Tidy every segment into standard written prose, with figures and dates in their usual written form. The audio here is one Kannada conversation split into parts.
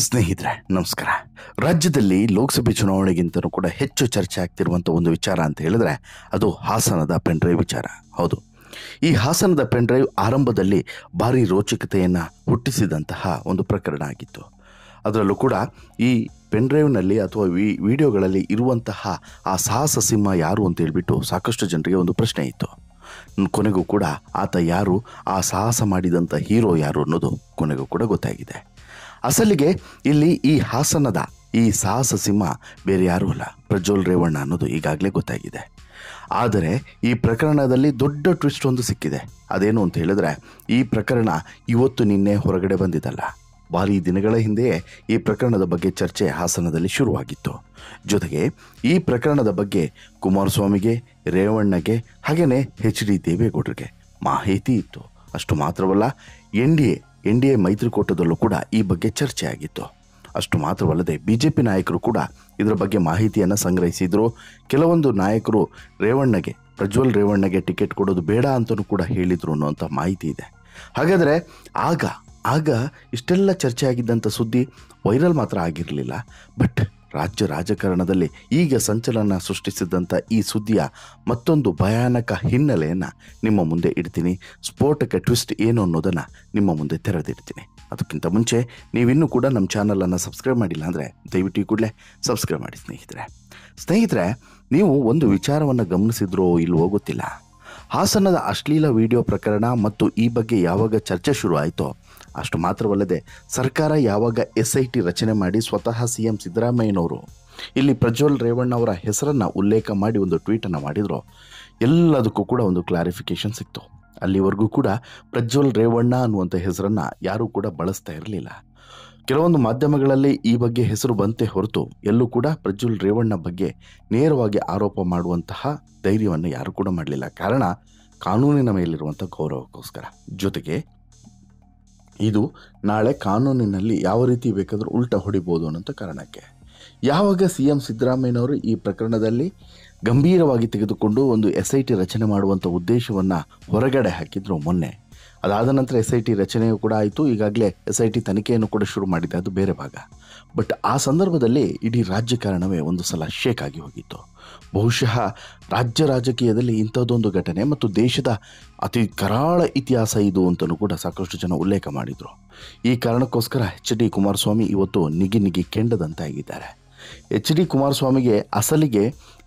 ಸ್ನೇಹಿತರೆ ನಮಸ್ಕಾರ. ರಾಜ್ಯದಲ್ಲಿ ಲೋಕಸಭೆ ಚುನಾವಣೆಗಿಂತಲೂ ಕೂಡ ಹೆಚ್ಚು ಚರ್ಚೆ ಆಗ್ತಿರುವಂಥ ಒಂದು ವಿಚಾರ ಅಂತ ಹೇಳಿದ್ರೆ ಅದು ಹಾಸನದ ಪೆನ್ಡ್ರೈವ್ ವಿಚಾರ. ಹೌದು, ಈ ಹಾಸನದ ಪೆನ್ಡ್ರೈವ್ ಆರಂಭದಲ್ಲಿ ಭಾರಿ ರೋಚಕತೆಯನ್ನು ಹುಟ್ಟಿಸಿದಂತಹ ಒಂದು ಪ್ರಕರಣ ಆಗಿತ್ತು. ಅದರಲ್ಲೂ ಕೂಡ ಈ ಪೆನ್ಡ್ರೈವ್ನಲ್ಲಿ ಅಥವಾ ವಿಡಿಯೋಗಳಲ್ಲಿ ಇರುವಂತಹ ಆ ಸಾಹಸ ಸಿಂಹ ಯಾರು ಅಂತ ಹೇಳ್ಬಿಟ್ಟು ಸಾಕಷ್ಟು ಜನರಿಗೆ ಒಂದು ಪ್ರಶ್ನೆ ಇತ್ತು. ಕೊನೆಗೂ ಕೂಡ ಆತ ಯಾರು, ಆ ಸಾಹಸ ಮಾಡಿದಂಥ ಹೀರೋ ಯಾರು ಅನ್ನೋದು ಕೊನೆಗೂ ಕೂಡ ಗೊತ್ತಾಗಿದೆ. ಅಸಲಿಗೆ ಇಲ್ಲಿ ಈ ಹಾಸನದ ಈ ಸಾಹಸ ಸಿಂಹ ಬೇರೆ ಯಾರೂ ಅಲ್ಲ, ಪ್ರಜ್ವಲ್ ರೇವಣ್ಣ ಅನ್ನೋದು ಈಗಾಗಲೇ ಗೊತ್ತಾಗಿದೆ. ಆದರೆ ಈ ಪ್ರಕರಣದಲ್ಲಿ ದೊಡ್ಡ ಟ್ವಿಸ್ಟ್ ಒಂದು ಸಿಕ್ಕಿದೆ. ಅದೇನು ಅಂತ ಹೇಳಿದ್ರೆ, ಈ ಪ್ರಕರಣ ಇವತ್ತು ನಿನ್ನೆ ಹೊರಗಡೆ ಬಂದಿದ್ದಲ್ಲ. ಭಾರಿ ದಿನಗಳ ಹಿಂದೆಯೇ ಈ ಪ್ರಕರಣದ ಬಗ್ಗೆ ಚರ್ಚೆ ಹಾಸನದಲ್ಲಿ ಶುರುವಾಗಿತ್ತು. ಜೊತೆಗೆ ಈ ಪ್ರಕರಣದ ಬಗ್ಗೆ ಕುಮಾರಸ್ವಾಮಿಗೆ, ರೇವಣ್ಣಗೆ ಹಾಗೆಯೇ HD ದೇವೇಗೌಡರಿಗೆ ಮಾಹಿತಿ ಇತ್ತು. ಅಷ್ಟು ಮಾತ್ರವಲ್ಲ, ಎನ್ ಡಿ ಎ ಮೈತ್ರಿಕೂಟದಲ್ಲೂ ಕೂಡ ಈ ಬಗ್ಗೆ ಚರ್ಚೆ ಆಗಿತ್ತು. ಅಷ್ಟು ಮಾತ್ರವಲ್ಲದೆ BJP ನಾಯಕರು ಕೂಡ ಇದರ ಬಗ್ಗೆ ಮಾಹಿತಿಯನ್ನು ಸಂಗ್ರಹಿಸಿದರು. ಕೆಲವೊಂದು ನಾಯಕರು ಪ್ರಜ್ವಲ್ ರೇವಣ್ಣಗೆ ಟಿಕೆಟ್ ಕೊಡೋದು ಬೇಡ ಅಂತಲೂ ಕೂಡ ಹೇಳಿದರು ಅನ್ನೋಂಥ ಮಾಹಿತಿ ಇದೆ. ಹಾಗಾದರೆ ಆಗ ಇಷ್ಟೆಲ್ಲ ಚರ್ಚೆ ಆಗಿದ್ದಂಥ ಸುದ್ದಿ ವೈರಲ್ ಮಾತ್ರ ಆಗಿರಲಿಲ್ಲ. ಬಟ್ ರಾಜ್ಯ ರಾಜಕಾರಣದಲ್ಲಿ ಈಗ ಸಂಚಲನ ಸೃಷ್ಟಿಸಿದಂಥ ಈ ಸುದ್ದಿಯ ಮತ್ತೊಂದು ಭಯಾನಕ ಹಿನ್ನೆಲೆಯನ್ನು ನಿಮ್ಮ ಮುಂದೆ ಇಡ್ತೀನಿ. ಸ್ಫೋಟಕ ಟ್ವಿಸ್ಟ್ ಏನು ಅನ್ನೋದನ್ನು ನಿಮ್ಮ ಮುಂದೆ ತೆರೆದಿಡ್ತೀನಿ. ಅದಕ್ಕಿಂತ ಮುಂಚೆ ನೀವಿನ್ನೂ ಕೂಡ ನಮ್ಮ ಚಾನಲನ್ನು ಸಬ್ಸ್ಕ್ರೈಬ್ ಮಾಡಿಲ್ಲ ಅಂದರೆ ದಯವಿಟ್ಟು ಈ ಕೂಡಲೇ ಸಬ್ಸ್ಕ್ರೈಬ್ ಮಾಡಿ ಸ್ನೇಹಿತರೆ. ನೀವು ಒಂದು ವಿಚಾರವನ್ನು ಗಮನಿಸಿದ್ರೋ ಇಲ್ವೋ ಗೊತ್ತಿಲ್ಲ. ಹಾಸನದ ಅಶ್ಲೀಲ ವಿಡಿಯೋ ಪ್ರಕರಣ ಮತ್ತು ಈ ಬಗ್ಗೆ ಯಾವಾಗ ಚರ್ಚೆ ಶುರು ಆಯಿತೋ, ಅಷ್ಟು ಮಾತ್ರವಲ್ಲದೆ ಸರ್ಕಾರ ಯಾವಾಗ SIT ರಚನೆ ಮಾಡಿ ಸ್ವತಃ CM ಸಿದ್ದರಾಮಯ್ಯನವರು ಇಲ್ಲಿ ಪ್ರಜ್ವಲ್ ರೇವಣ್ಣ ಅವರ ಹೆಸರನ್ನು ಉಲ್ಲೇಖ ಮಾಡಿ ಒಂದು ಟ್ವೀಟನ್ನು ಮಾಡಿದ್ರು, ಎಲ್ಲದಕ್ಕೂ ಕೂಡ ಒಂದು ಕ್ಲಾರಿಫಿಕೇಷನ್ ಸಿಕ್ತು. ಅಲ್ಲಿವರೆಗೂ ಕೂಡ ಪ್ರಜ್ವಲ್ ರೇವಣ್ಣ ಅನ್ನುವಂಥ ಹೆಸರನ್ನು ಯಾರೂ ಕೂಡ ಬಳಸ್ತಾ ಇರಲಿಲ್ಲ. ಕೆಲವೊಂದು ಮಾಧ್ಯಮಗಳಲ್ಲಿ ಈ ಬಗ್ಗೆ ಹೆಸರು ಬಂತೆ ಹೊರತು ಎಲ್ಲೂ ಕೂಡ ಪ್ರಜ್ವಲ್ ರೇವಣ್ಣ ಬಗ್ಗೆ ನೇರವಾಗಿ ಆರೋಪ ಮಾಡುವಂತಹ ಧೈರ್ಯವನ್ನು ಯಾರೂ ಕೂಡ ಮಾಡಲಿಲ್ಲ. ಕಾರಣ, ಕಾನೂನಿನ ಮೇಲಿರುವಂಥ ಗೌರವಕ್ಕೋಸ್ಕರ. ಜೊತೆಗೆ ಇದು ನಾಳೆ ಕಾನೂನಿನಲ್ಲಿ ಯಾವ ರೀತಿ ಬೇಕಾದರೂ ಉಲ್ಟಾ ಹೊಡಿಬೋದು ಅನ್ನೋಂಥ ಕಾರಣಕ್ಕೆ ಯಾವಾಗ CM ಸಿದ್ದರಾಮಯ್ಯನವರು ಈ ಪ್ರಕರಣದಲ್ಲಿ ಗಂಭೀರವಾಗಿ ತೆಗೆದುಕೊಂಡು ಒಂದು SIT ರಚನೆ ಮಾಡುವಂಥ ಉದ್ದೇಶವನ್ನು ಹೊರಗಡೆ ಹಾಕಿದ್ರು ಮೊನ್ನೆ. ಅದಾದ ನಂತರ SIT ರಚನೆಯೂ ಕೂಡ ಆಯಿತು. ಈಗಾಗಲೇ SIT ತನಿಖೆಯನ್ನು ಕೂಡ ಶುರು ಮಾಡಿದೆ, ಅದು ಬೇರೆ ಭಾಗ. ಬಟ್ ಆ ಸಂದರ್ಭದಲ್ಲಿ ಇಡೀ ರಾಜಕಾರಣವೇ ಒಂದು ಸಲ ಶೇಕ್ ಆಗಿ ಹೋಗಿತ್ತು. ಬಹುಶಃ ರಾಜ್ಯ ರಾಜಕೀಯದಲ್ಲಿ ಇಂಥದ್ದೊಂದು ಘಟನೆ ಮತ್ತು ದೇಶದ ಅತಿ ಕರಾಳ ಇತಿಹಾಸ ಇದು ಅಂತಲೂ ಕೂಡ ಸಾಕಷ್ಟು ಜನ ಉಲ್ಲೇಖ ಮಾಡಿದರು. ಈ ಕಾರಣಕ್ಕೋಸ್ಕರ HD ಕುಮಾರಸ್ವಾಮಿ ಇವತ್ತು ನಿಗಿ ಕೆಂಡದಂತಾಗಿದ್ದಾರೆ. HD ಕುಮಾರಸ್ವಾಮಿಗೆ ಅಸಲಿಗೆ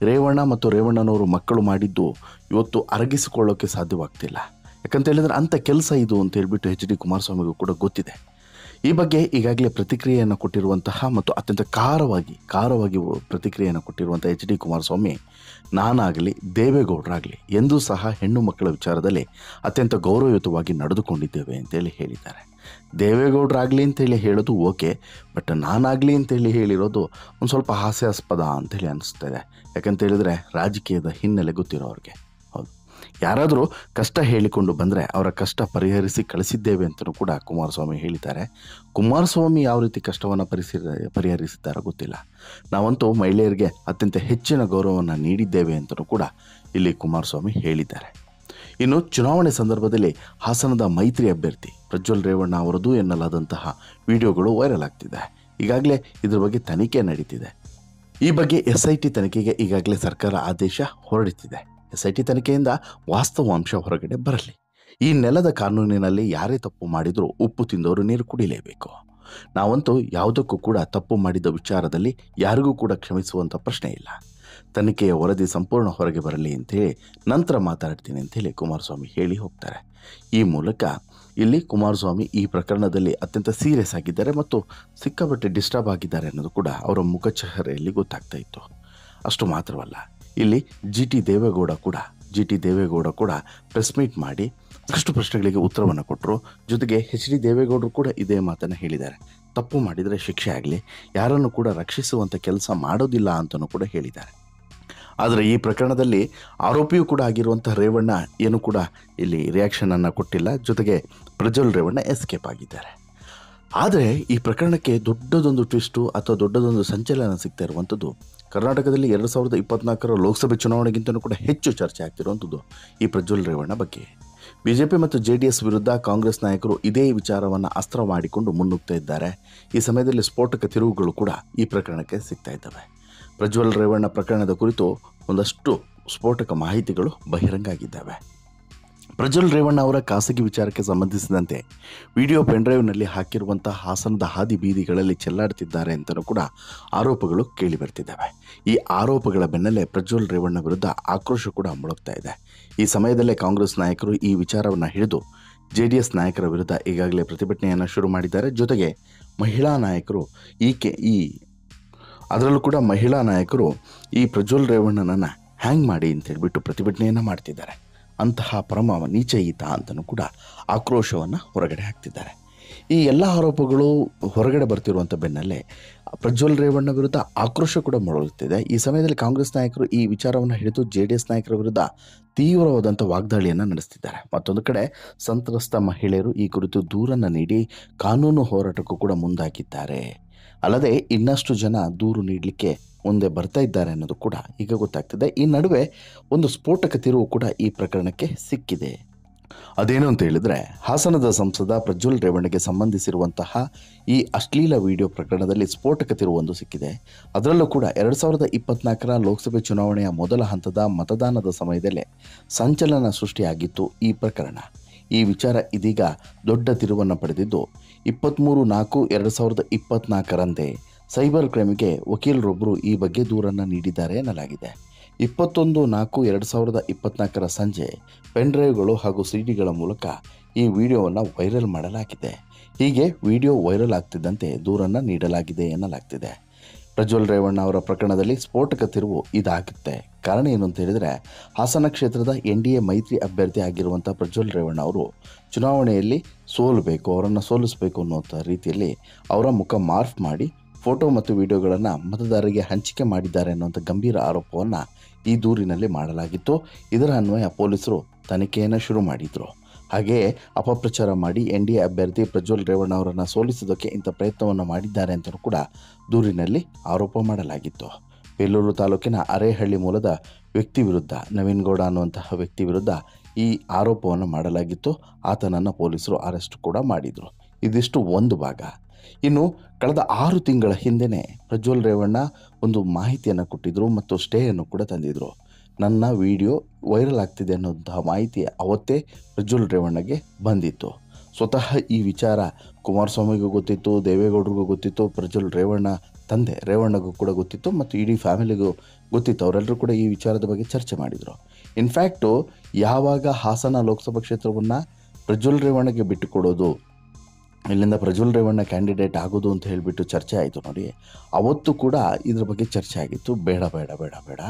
ರೇವಣ್ಣ ಮತ್ತು ರೇವಣ್ಣನವರು ಮಕ್ಕಳು ಮಾಡಿದ್ದು ಇವತ್ತು ಅರಗಿಸಿಕೊಳ್ಳೋಕ್ಕೆ ಸಾಧ್ಯವಾಗ್ತಿಲ್ಲ. ಯಾಕಂತ ಹೇಳಿದ್ರೆ ಅಂಥ ಕೆಲಸ ಇದು ಅಂತ ಹೇಳ್ಬಿಟ್ಟು HD ಕುಮಾರಸ್ವಾಮಿಗೂ ಕೂಡ ಗೊತ್ತಿದೆ. ಈ ಬಗ್ಗೆ ಈಗಾಗಲೇ ಪ್ರತಿಕ್ರಿಯೆಯನ್ನು ಕೊಟ್ಟಿರುವಂತಹ ಮತ್ತು ಅತ್ಯಂತ ಖಾರವಾಗಿ ಪ್ರತಿಕ್ರಿಯೆಯನ್ನು ಕೊಟ್ಟಿರುವಂಥ HD ಕುಮಾರಸ್ವಾಮಿ, ನಾನಾಗಲಿ ದೇವೇಗೌಡರಾಗಲಿ ಎಂದೂ ಸಹ ಹೆಣ್ಣು ಮಕ್ಕಳ ವಿಚಾರದಲ್ಲಿ ಅತ್ಯಂತ ಗೌರವಯುತವಾಗಿ ನಡೆದುಕೊಂಡಿದ್ದೇವೆ ಅಂತೇಳಿ ಹೇಳಿದ್ದಾರೆ. ದೇವೇಗೌಡರಾಗಲಿ ಅಂತೇಳಿ ಹೇಳೋದು ಓಕೆ, ಬಟ್ ನಾನಾಗಲಿ ಅಂತೇಳಿ ಹೇಳಿರೋದು ಒಂದು ಸ್ವಲ್ಪ ಹಾಸ್ಯಾಸ್ಪದ ಅಂತೇಳಿ ಅನಿಸ್ತಾ ಇದೆ. ಯಾಕಂತ ಹೇಳಿದರೆ ರಾಜಕೀಯದ ಹಿನ್ನೆಲೆ ಗೊತ್ತಿರೋರಿಗೆ. ಹೌದು, ಯಾರಾದರೂ ಕಷ್ಟ ಹೇಳಿಕೊಂಡು ಬಂದರೆ ಅವರ ಕಷ್ಟ ಪರಿಹರಿಸಿ ಕಳಿಸಿದ್ದೇವೆ ಅಂತಲೂ ಕೂಡ ಕುಮಾರಸ್ವಾಮಿ ಹೇಳಿದ್ದಾರೆ. ಕುಮಾರಸ್ವಾಮಿ ಯಾವ ರೀತಿ ಕಷ್ಟವನ್ನು ಪರಿಹರಿಸಿದ್ದಾರೋ ಗೊತ್ತಿಲ್ಲ. ನಾವಂತೂ ಮಹಿಳೆಯರಿಗೆ ಅತ್ಯಂತ ಹೆಚ್ಚಿನ ಗೌರವವನ್ನು ನೀಡಿದ್ದೇವೆ ಅಂತಲೂ ಕೂಡ ಇಲ್ಲಿ ಕುಮಾರಸ್ವಾಮಿ ಹೇಳಿದ್ದಾರೆ. ಇನ್ನು ಚುನಾವಣೆ ಸಂದರ್ಭದಲ್ಲಿ ಹಾಸನದ ಮೈತ್ರಿ ಅಭ್ಯರ್ಥಿ ಪ್ರಜ್ವಲ್ ರೇವಣ್ಣ ಅವರದು ಎನ್ನಲಾದಂತಹ ವಿಡಿಯೋಗಳು ವೈರಲ್ ಆಗ್ತಿದೆ. ಈಗಾಗಲೇ ಇದ್ರ ಬಗ್ಗೆ ತನಿಖೆ ನಡೀತಿದೆ. ಈ ಬಗ್ಗೆ SIT ತನಿಖೆಗೆ ಈಗಾಗಲೇ ಸರ್ಕಾರ ಆದೇಶ ಹೊರಡಿಸಿದೆ. SIT ತನಿಖೆಯಿಂದ ವಾಸ್ತವಾಂಶ ಹೊರಗಡೆ ಬರಲಿ. ಈ ನೆಲದ ಕಾನೂನಿನಲ್ಲಿ ಯಾರೇ ತಪ್ಪು ಮಾಡಿದರೂ ಉಪ್ಪು ತಿಂದವರು ನೀರು ಕುಡಿಲೇಬೇಕು. ನಾವಂತೂ ಯಾವುದಕ್ಕೂ ಕೂಡ ತಪ್ಪು ಮಾಡಿದ ವಿಚಾರದಲ್ಲಿ ಯಾರಿಗೂ ಕೂಡ ಕ್ಷಮಿಸುವಂಥ ಪ್ರಶ್ನೆ ಇಲ್ಲ. ತನಿಖೆಯ ವರದಿ ಸಂಪೂರ್ಣ ಹೊರಗೆ ಬರಲಿ ಅಂಥೇಳಿ ನಂತರ ಮಾತಾಡ್ತೀನಿ ಅಂಥೇಳಿ ಕುಮಾರಸ್ವಾಮಿ ಹೇಳಿ ಹೋಗ್ತಾರೆ. ಈ ಮೂಲಕ ಇಲ್ಲಿ ಕುಮಾರಸ್ವಾಮಿ ಈ ಪ್ರಕರಣದಲ್ಲಿ ಅತ್ಯಂತ ಸೀರಿಯಸ್ ಆಗಿದ್ದಾರೆ ಮತ್ತು ಸಿಕ್ಕಾಪಟ್ಟೆ ಡಿಸ್ಟರ್ಬ್ ಆಗಿದ್ದಾರೆ ಅನ್ನೋದು ಕೂಡ ಅವರ ಮುಖಚಹರೆಯಲ್ಲಿ ಗೊತ್ತಾಗ್ತಾ ಇತ್ತು. ಅಷ್ಟು ಮಾತ್ರವಲ್ಲ, ಇಲ್ಲಿ GT ದೇವೇಗೌಡ ಕೂಡ ಪ್ರೆಸ್ ಮೀಟ್ ಮಾಡಿ ಸಾಕಷ್ಟು ಪ್ರಶ್ನೆಗಳಿಗೆ ಉತ್ತರವನ್ನು ಕೊಟ್ಟರು. ಜೊತೆಗೆ HD ದೇವೇಗೌಡರು ಕೂಡ ಇದೇ ಮಾತನ್ನು ಹೇಳಿದ್ದಾರೆ. ತಪ್ಪು ಮಾಡಿದರೆ ಶಿಕ್ಷೆ ಆಗಲಿ, ಯಾರನ್ನು ಕೂಡ ರಕ್ಷಿಸುವಂಥ ಕೆಲಸ ಮಾಡೋದಿಲ್ಲ ಅಂತಲೂ ಕೂಡ ಹೇಳಿದ್ದಾರೆ. ಆದರೆ ಈ ಪ್ರಕರಣದಲ್ಲಿ ಆರೋಪಿಯೂ ಕೂಡ ಆಗಿರುವಂಥ ರೇವಣ್ಣ ಏನೂ ಕೂಡ ಇಲ್ಲಿ ರಿಯಾಕ್ಷನನ್ನು ಕೊಟ್ಟಿಲ್ಲ. ಜೊತೆಗೆ ಪ್ರಜ್ವಲ್ ರೇವಣ್ಣ ಎಸ್ಕೇಪ್ ಆಗಿದ್ದಾರೆ. ಆದರೆ ಈ ಪ್ರಕರಣಕ್ಕೆ ದೊಡ್ಡದೊಂದು ಟ್ವಿಸ್ಟು ಅಥವಾ ದೊಡ್ಡದೊಂದು ಸಂಚಲನ ಸಿಗ್ತಾ ಇರುವಂಥದ್ದು ಕರ್ನಾಟಕದಲ್ಲಿ 2024 ಲೋಕಸಭೆ ಚುನಾವಣೆಗಿಂತಲೂ ಕೂಡ ಹೆಚ್ಚು ಚರ್ಚೆ ಆಗ್ತಿರುವಂಥದ್ದು ಈ ಪ್ರಜ್ವಲ್ ರೇವಣ್ಣ ಬಗ್ಗೆ. ಬಿಜೆಪಿ ಮತ್ತು ಜೆಡಿಎಸ್ ವಿರುದ್ಧ ಕಾಂಗ್ರೆಸ್ ನಾಯಕರು ಇದೇ ವಿಚಾರವನ್ನು ಅಸ್ತ್ರ ಮಾಡಿಕೊಂಡು ಮುನ್ನುಗ್ತಾ ಇದ್ದಾರೆ. ಈ ಸಮಯದಲ್ಲಿ ಸ್ಫೋಟಕ ತಿರುವುಗಳು ಕೂಡ ಈ ಪ್ರಕರಣಕ್ಕೆ ಸಿಗ್ತಾ ಇದ್ದಾವೆ. ಪ್ರಜ್ವಲ್ ರೇವಣ್ಣ ಪ್ರಕರಣದ ಕುರಿತು ಒಂದಷ್ಟು ಸ್ಫೋಟಕ ಮಾಹಿತಿಗಳು ಬಹಿರಂಗ ಆಗಿದ್ದಾವೆ. ಪ್ರಜ್ವಲ್ ರೇವಣ್ಣ ಅವರ ಖಾಸಗಿ ವಿಚಾರಕ್ಕೆ ಸಂಬಂಧಿಸಿದಂತೆ ವಿಡಿಯೋ ಪೆನ್ಡ್ರೈವ್ನಲ್ಲಿ ಹಾಕಿರುವಂಥ ಹಾಸನದ ಹಾದಿ ಬೀದಿಗಳಲ್ಲಿ ಚೆಲ್ಲಾಡ್ತಿದ್ದಾರೆ ಅಂತಲೂ ಕೂಡ ಆರೋಪಗಳು ಕೇಳಿ ಬರ್ತಿದ್ದಾವೆ. ಈ ಆರೋಪಗಳ ಬೆನ್ನಲ್ಲೇ ಪ್ರಜ್ವಲ್ ರೇವಣ್ಣ ವಿರುದ್ಧ ಆಕ್ರೋಶ ಕೂಡ ಮೊಳಗ್ತಾ ಇದೆ. ಈ ಸಮಯದಲ್ಲೇ ಕಾಂಗ್ರೆಸ್ ನಾಯಕರು ಈ ವಿಚಾರವನ್ನು ಹಿಡಿದು JDS ನಾಯಕರ ವಿರುದ್ಧ ಈಗಾಗಲೇ ಪ್ರತಿಭಟನೆಯನ್ನು ಶುರು ಮಾಡಿದ್ದಾರೆ. ಜೊತೆಗೆ ಮಹಿಳಾ ನಾಯಕರು ಅದರಲ್ಲೂ ಕೂಡ ಮಹಿಳಾ ನಾಯಕರು ಈ ಪ್ರಜ್ವಲ್ ರೇವಣ್ಣನನ್ನು ಹ್ಯಾಂಗ್ ಮಾಡಿ ಅಂತ ಹೇಳಿಬಿಟ್ಟು ಪ್ರತಿಭಟನೆಯನ್ನು ಮಾಡ್ತಿದ್ದಾರೆ. ಅಂತಹ ಪರಮ ನೀಚ ಈತ ಅಂತಲೂ ಕೂಡ ಆಕ್ರೋಶವನ್ನು ಹೊರಗಡೆ ಹಾಕ್ತಿದ್ದಾರೆ. ಈ ಎಲ್ಲ ಆರೋಪಗಳು ಹೊರಗಡೆ ಬರ್ತಿರುವಂಥ ಬೆನ್ನಲ್ಲೇ ಪ್ರಜ್ವಲ್ ರೇವಣ್ಣ ವಿರುದ್ಧ ಆಕ್ರೋಶ ಕೂಡ ಮೊಳಗುತ್ತಿದೆ. ಈ ಸಮಯದಲ್ಲಿ ಕಾಂಗ್ರೆಸ್ ನಾಯಕರು ಈ ವಿಚಾರವನ್ನು ಹಿಡಿದು JDS ನಾಯಕರ ವಿರುದ್ಧ ತೀವ್ರವಾದಂಥ ವಾಗ್ದಾಳಿಯನ್ನು ನಡೆಸ್ತಿದ್ದಾರೆ. ಮತ್ತೊಂದು ಕಡೆ ಸಂತ್ರಸ್ತ ಮಹಿಳೆಯರು ಈ ಕುರಿತು ದೂರನ್ನು ನೀಡಿ ಕಾನೂನು ಹೋರಾಟಕ್ಕೂ ಕೂಡ ಮುಂದಾಗಿದ್ದಾರೆ. ಅಲ್ಲದೆ ಇನ್ನಷ್ಟು ಜನ ದೂರು ನೀಡಲಿಕ್ಕೆ ಮುಂದೆ ಬರ್ತಾ ಇದ್ದಾರೆ ಅನ್ನೋದು ಕೂಡ ಈಗ ಗೊತ್ತಾಗ್ತಿದೆ. ಈ ನಡುವೆ ಒಂದು ಸ್ಫೋಟಕ ತಿರುವು ಕೂಡ ಈ ಪ್ರಕರಣಕ್ಕೆ ಸಿಕ್ಕಿದೆ. ಅದೇನು ಅಂತ ಹೇಳಿದ್ರೆ, ಹಾಸನದ ಸಂಸದ ಪ್ರಜ್ವಲ್ ರೇವಣ್ಣಗೆ ಸಂಬಂಧಿಸಿರುವಂತಹ ಈ ಅಶ್ಲೀಲ ವಿಡಿಯೋ ಪ್ರಕರಣದಲ್ಲಿ ಸ್ಫೋಟಕ ತಿರುವೊಂದು ಸಿಕ್ಕಿದೆ. ಅದರಲ್ಲೂ ಕೂಡ 2024ರ ಲೋಕಸಭೆ ಚುನಾವಣೆಯ ಮೊದಲ ಹಂತದ ಮತದಾನದ ಸಮಯದಲ್ಲೇ ಸಂಚಲನ ಸೃಷ್ಟಿಯಾಗಿತ್ತು ಈ ಪ್ರಕರಣ. ಈ ವಿಚಾರ ಇದೀಗ ದೊಡ್ಡ ತಿರುವನ್ನು ಪಡೆದಿದ್ದು 23/4/2024ರಂದೇ ಸೈಬರ್ ಕ್ರೈಮ್ಗೆ ವಕೀಲರೊಬ್ಬರು ಈ ಬಗ್ಗೆ ದೂರನ್ನು ನೀಡಿದ್ದಾರೆ ಎನ್ನಲಾಗಿದೆ. 21/4/2024 ಸಂಜೆ ಪೆನ್ಡ್ರೈವ್ಗಳು ಹಾಗೂ CDಗಳ ಮೂಲಕ ಈ ವಿಡಿಯೋವನ್ನು ವೈರಲ್ ಮಾಡಲಾಗಿದೆ. ಹೀಗೆ ವಿಡಿಯೋ ವೈರಲ್ ಆಗ್ತಿದ್ದಂತೆ ದೂರನ್ನು ನೀಡಲಾಗಿದೆ ಎನ್ನಲಾಗ್ತಿದೆ. ಪ್ರಜ್ವಲ್ ರೇವಣ್ಣ ಅವರ ಪ್ರಕರಣದಲ್ಲಿ ಸ್ಫೋಟಕ ತಿರುವು ಇದಾಗುತ್ತೆ. ಕಾರಣ ಏನು ಅಂತ ಹೇಳಿದರೆ, ಹಾಸನ ಕ್ಷೇತ್ರದ NDA ಮೈತ್ರಿ ಅಭ್ಯರ್ಥಿ ಆಗಿರುವಂಥ ಪ್ರಜ್ವಲ್ ರೇವಣ್ಣ ಅವರು ಚುನಾವಣೆಯಲ್ಲಿ ಸೋಲಬೇಕು, ಅವರನ್ನು ಸೋಲಿಸಬೇಕು ಅನ್ನುವಂಥ ರೀತಿಯಲ್ಲಿ ಅವರ ಮುಖ ಮಾರ್ಫ್ ಮಾಡಿ ಫೋಟೋ ಮತ್ತು ವಿಡಿಯೋಗಳನ್ನು ಮತದಾರರಿಗೆ ಹಂಚಿಕೆ ಮಾಡಿದ್ದಾರೆ ಅನ್ನುವಂಥ ಗಂಭೀರ ಆರೋಪವನ್ನು ಈ ದೂರಿನಲ್ಲಿ ಮಾಡಲಾಗಿತ್ತು. ಇದರ ಅನ್ವಯ ಪೊಲೀಸರು ತನಿಖೆಯನ್ನು ಶುರು ಮಾಡಿದರು. ಹಾಗೆಯೇ ಅಪಪ್ರಚಾರ ಮಾಡಿ NDA ಅಭ್ಯರ್ಥಿ ಪ್ರಜ್ವಲ್ ರೇವಣ್ಣ ಅವರನ್ನು ಸೋಲಿಸೋದಕ್ಕೆ ಇಂಥ ಪ್ರಯತ್ನವನ್ನು ಮಾಡಿದ್ದಾರೆ ಅಂತಲೂ ಕೂಡ ದೂರಿನಲ್ಲಿ ಆರೋಪ ಮಾಡಲಾಗಿತ್ತು. ಬೇಲೂರು ತಾಲೂಕಿನ ಅರೇಹಳ್ಳಿ ಮೂಲದ ವ್ಯಕ್ತಿ ವಿರುದ್ಧ, ನವೀನ್ ಗೌಡ ಅನ್ನುವಂತಹ ವ್ಯಕ್ತಿ ವಿರುದ್ಧ ಈ ಆರೋಪವನ್ನು ಮಾಡಲಾಗಿತ್ತು. ಆತನನ್ನು ಪೊಲೀಸರು ಅರೆಸ್ಟ್ ಕೂಡ ಮಾಡಿದರು. ಇದಿಷ್ಟು ಒಂದು ಭಾಗ. ಇನ್ನು ಕಳೆದ 6 ತಿಂಗಳ ಹಿಂದೆಯೇ ಪ್ರಜ್ವಲ್ ರೇವಣ್ಣ ಒಂದು ಮಾಹಿತಿಯನ್ನು ಕೊಟ್ಟಿದ್ದರು ಮತ್ತು ಸ್ಟೇಯನ್ನು ಕೂಡ ತಂದಿದ್ದರು. ನನ್ನ ವಿಡಿಯೋ ವೈರಲ್ ಆಗ್ತಿದೆ ಅನ್ನೋಂತಹ ಮಾಹಿತಿ ಅವತ್ತೇ ಪ್ರಜ್ವಲ್ ರೇವಣ್ಣಗೆ ಬಂದಿತ್ತು. ಸ್ವತಃ ಈ ವಿಚಾರ ಕುಮಾರಸ್ವಾಮಿಗೂ ಗೊತ್ತಿತ್ತು, ದೇವೇಗೌಡರಿಗೂ ಗೊತ್ತಿತ್ತು, ಪ್ರಜ್ವಲ್ ರೇವಣ್ಣ ತಂದೆ ರೇವಣ್ಣಗೂ ಕೂಡ ಗೊತ್ತಿತ್ತು ಮತ್ತು ಇಡೀ ಫ್ಯಾಮಿಲಿಗೂ ಗೊತ್ತಿತ್ತು. ಅವರೆಲ್ಲರೂ ಕೂಡ ಈ ವಿಚಾರದ ಬಗ್ಗೆ ಚರ್ಚೆ ಮಾಡಿದರು. ಇನ್ಫ್ಯಾಕ್ಟು ಯಾವಾಗ ಹಾಸನ ಲೋಕಸಭಾ ಕ್ಷೇತ್ರವನ್ನು ಪ್ರಜ್ವಲ್ ರೇವಣ್ಣಗೆ ಬಿಟ್ಟುಕೊಡೋದು, ಇಲ್ಲಿಂದ ಪ್ರಜ್ವಲ್ ರೇವಣ್ಣ ಕ್ಯಾಂಡಿಡೇಟ್ ಆಗೋದು ಅಂತ ಹೇಳಿಬಿಟ್ಟು ಚರ್ಚೆ ಆಯಿತು ನೋಡಿ, ಅವತ್ತು ಕೂಡ ಇದ್ರ ಬಗ್ಗೆ ಚರ್ಚೆ ಆಗಿತ್ತು. ಬೇಡ ಬೇಡ ಬೇಡ ಬೇಡ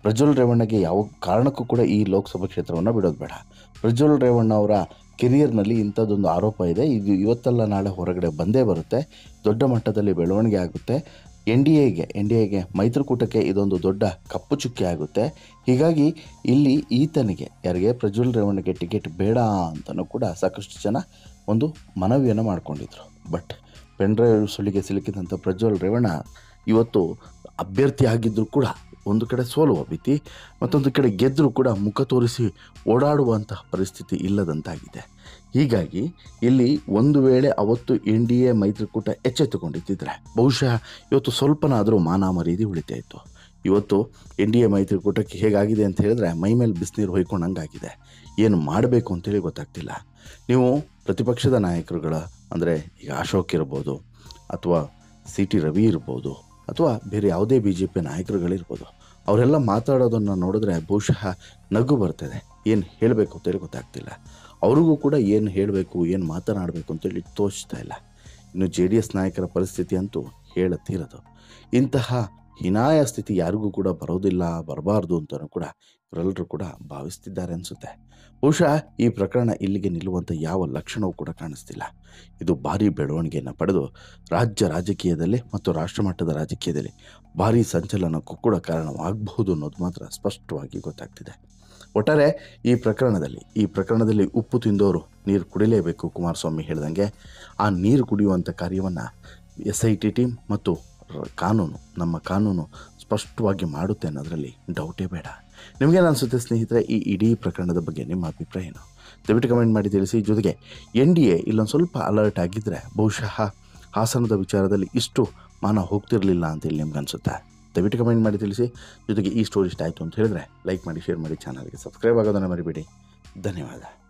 ಪ್ರಜ್ವಲ್ ರೇವಣ್ಣಗೆ ಯಾವ ಕಾರಣಕ್ಕೂ ಕೂಡ ಈ ಲೋಕಸಭಾ ಕ್ಷೇತ್ರವನ್ನು ಬಿಡೋದು ಬೇಡ. ಪ್ರಜ್ವಲ್ ರೇವಣ್ಣ ಅವರ ಕೆರಿಯರ್ನಲ್ಲಿ ಇಂಥದ್ದೊಂದು ಆರೋಪ ಇದೆ, ಇದು ಇವತ್ತಲ್ಲ ನಾಳೆ ಹೊರಗಡೆ ಬಂದೇ ಬರುತ್ತೆ, ದೊಡ್ಡ ಮಟ್ಟದಲ್ಲಿ ಬೆಳವಣಿಗೆ ಆಗುತ್ತೆ, NDAಗೆ ಮೈತ್ರಿಕೂಟಕ್ಕೆ ಇದೊಂದು ದೊಡ್ಡ ಕಪ್ಪು ಚುಕ್ಕೆ ಆಗುತ್ತೆ. ಹೀಗಾಗಿ ಇಲ್ಲಿ ಈತನಿಗೆ, ಯಾರಿಗೆ ಪ್ರಜ್ವಲ್ ರೇವಣ್ಣಗೆ ಟಿಕೆಟ್ ಬೇಡ ಅಂತಲೂ ಕೂಡ ಸಾಕಷ್ಟು ಜನ ಒಂದು ಮನವಿಯನ್ನು ಮಾಡಿಕೊಂಡಿದ್ರು. ಬಟ್ ಪೆನ್ಡ್ರೈವ್ ಸುಳಿಗೆ ಸಿಲುಕಿದಂಥ ಪ್ರಜ್ವಲ್ ರೇವಣ್ಣ ಇವತ್ತು ಅಭ್ಯರ್ಥಿ ಆಗಿದ್ದರೂ ಕೂಡ ಒಂದು ಕಡೆ ಸೋಲುವ ಭೀತಿ, ಮತ್ತೊಂದು ಕಡೆ ಗೆದ್ದರೂ ಕೂಡ ಮುಖ ತೋರಿಸಿ ಓಡಾಡುವಂತಹ ಪರಿಸ್ಥಿತಿ ಇಲ್ಲದಂತಾಗಿದೆ. ಹೀಗಾಗಿ ಇಲ್ಲಿ ಒಂದು ವೇಳೆ ಅವತ್ತು NDA ಮೈತ್ರಿಕೂಟ ಎಚ್ಚೆತ್ತುಕೊಂಡಿದ್ದರೆ ಬಹುಶಃ ಇವತ್ತು ಸ್ವಲ್ಪನಾದರೂ ಮಾನ ಮರ್ಯಾದೆ ಉಳಿತಾ ಇತ್ತು. ಇವತ್ತು NDA ಮೈತ್ರಿಕೂಟಕ್ಕೆ ಹೇಗಾಗಿದೆ ಅಂತ ಹೇಳಿದ್ರೆ ಮೈ ಮೇಲೆ ಬಿಸಿನೀರು ಹೊಯ್ಕೊಂಡಂಗಾಗಿದೆ. ಏನು ಮಾಡಬೇಕು ಅಂತೇಳಿ ಗೊತ್ತಾಗ್ತಿಲ್ಲ. ನೀವು ಪ್ರತಿಪಕ್ಷದ ನಾಯಕರುಗಳ ಅಂದರೆ ಈಗ ಅಶೋಕ್ ಇರ್ಬೋದು, ಅಥವಾ CT ರವಿ ಇರ್ಬೋದು, ಅಥವಾ ಬೇರೆ ಯಾವುದೇ BJP ನಾಯಕರುಗಳಿರ್ಬೋದು, ಅವರೆಲ್ಲ ಮಾತಾಡೋದನ್ನು ನೋಡಿದ್ರೆ ಬಹುಶಃ ನಗು ಬರ್ತದೆ. ಏನು ಹೇಳಬೇಕು ಅಂತೇಳಿ ಗೊತ್ತಾಗ್ತಿಲ್ಲ. ಅವ್ರಿಗೂ ಕೂಡ ಏನು ಹೇಳಬೇಕು, ಏನು ಮಾತನಾಡಬೇಕು ಅಂತೇಳಿ ತೋಚ್ತಾ ಇಲ್ಲ. ಇನ್ನು JDS ನಾಯಕರ ಪರಿಸ್ಥಿತಿ ಅಂತೂ ಹೇಳತೀರದು. ಇಂತಹ ಹೀನಾಯ ಸ್ಥಿತಿ ಯಾರಿಗೂ ಕೂಡ ಬರೋದಿಲ್ಲ, ಬರಬಾರ್ದು ಅಂತಲೂ ಕೂಡ ಇವರೆಲ್ಲರೂ ಕೂಡ ಭಾವಿಸ್ತಿದ್ದಾರೆ ಅನಿಸುತ್ತೆ. ಬಹುಶಃ ಈ ಪ್ರಕರಣ ಇಲ್ಲಿಗೆ ನಿಲ್ಲುವಂಥ ಯಾವ ಲಕ್ಷಣವೂ ಕೂಡ ಕಾಣಿಸ್ತಿಲ್ಲ. ಇದು ಭಾರೀ ಬೆಳವಣಿಗೆಯನ್ನು ಪಡೆದು ರಾಜ್ಯ ರಾಜಕೀಯದಲ್ಲಿ ಮತ್ತು ರಾಷ್ಟ್ರಮಟ್ಟದ ರಾಜಕೀಯದಲ್ಲಿ ಭಾರೀ ಸಂಚಲನಕ್ಕೂ ಕೂಡ ಕಾರಣವಾಗಬಹುದು ಅನ್ನೋದು ಮಾತ್ರ ಸ್ಪಷ್ಟವಾಗಿ ಗೊತ್ತಾಗ್ತಿದೆ. ಒಟ್ಟಾರೆ ಈ ಪ್ರಕರಣದಲ್ಲಿ ಉಪ್ಪು ತಿಂದವರು ನೀರು ಕುಡಿಲೇಬೇಕು. ಕುಮಾರಸ್ವಾಮಿ ಹೇಳ್ದಂಗೆ ಆ ನೀರು ಕುಡಿಯುವಂಥ ಕಾರ್ಯವನ್ನು SIT ಟೀಮ್ ಮತ್ತು ನಮ್ಮ ಕಾನೂನು ಸ್ಪಷ್ಟವಾಗಿ ಮಾಡುತ್ತೆ ಅನ್ನೋದರಲ್ಲಿ ಡೌಟೇ ಬೇಡ. ನಿಮಗೇನು ಅನಿಸುತ್ತೆ ಸ್ನೇಹಿತರೆ, ಈ ಇಡೀ ಪ್ರಕರಣದ ಬಗ್ಗೆ ನಿಮ್ಮ ಅಭಿಪ್ರಾಯ ಏನು? ದಯವಿಟ್ಟು ಕಮೆಂಟ್ ಮಾಡಿ ತಿಳಿಸಿ. ಜೊತೆಗೆ NDA ಇಲ್ಲೊಂದು ಸ್ವಲ್ಪ ಅಲರ್ಟ್ ಆಗಿದ್ದರೆ ಬಹುಶಃ ಹಾಸನದ ವಿಚಾರದಲ್ಲಿ ಇಷ್ಟು ಮಾನ ಹೋಗ್ತಿರಲಿಲ್ಲ ಅಂತ ಹೇಳಿ ನಿಮ್ಗೆ ಅನಿಸುತ್ತೆ. ದಯವಿಟ್ಟು ಕಮೆಂಟ್ ಮಾಡಿ ತಿಳಿಸಿ. ಜೊತೆಗೆ ಈ ಸ್ಟೋರಿ ಇಷ್ಟ ಆಯಿತು ಅಂತ ಹೇಳಿದ್ರೆ ಲೈಕ್ ಮಾಡಿ, ಶೇರ್ ಮಾಡಿ, ಚಾನಲ್ಗೆ ಸಬ್ಸ್ಕ್ರೈಬ್ ಆಗೋದನ್ನು ಮರಿಬೇಡಿ. ಧನ್ಯವಾದ.